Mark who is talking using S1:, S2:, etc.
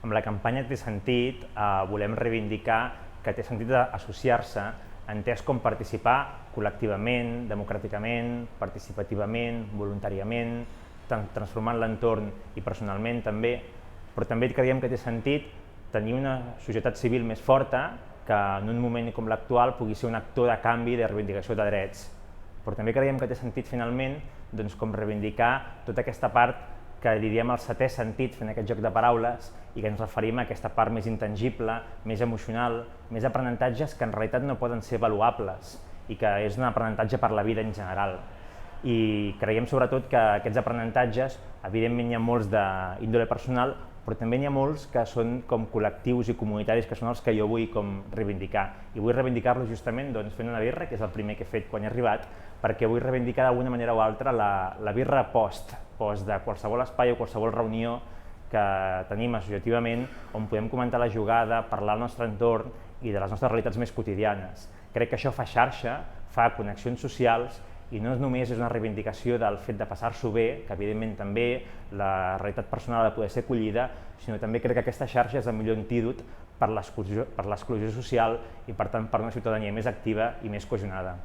S1: Amb la campanya Té sentit volem reivindicar que té sentit associar-se, entès com participar col·lectivament, democràticament, participativament, voluntàriament, transformant l'entorn i personalment també, però també creiem que té sentit tenir una societat civil més forta que en un moment com l'actual pugui ser un actor de canvi de reivindicació de drets. Però també creiem que té sentit finalment com reivindicar tota aquesta part que diríem el setè sentit fent aquest joc de paraules i que ens referim a aquesta part més intangible, més emocional, més aprenentatges que en realitat no poden ser avaluables i que és un aprenentatge per la vida en general. I creiem sobretot que aquests aprenentatges, evidentment hi ha molts d'índole personal, però també n'hi ha molts que són com col·lectius i comunitaris, que són els que jo vull reivindicar. I vull reivindicar-los justament fent una birra, que és el primer que he fet quan he arribat, perquè vull reivindicar d'alguna manera o altra la birra post de qualsevol espai o qualsevol reunió que tenim associativament, on podem comentar la jugada, parlar del nostre entorn i de les nostres realitats més quotidianes. Crec que això fa xarxa, fa connexions socials, i no només és una reivindicació del fet de passar-s'ho bé, que evidentment també la realitat personal ha de poder ser acollida, sinó també crec que aquesta xarxa és el millor antídot per l'exclusió social i per tant per una ciutadania més activa i més cohesionada.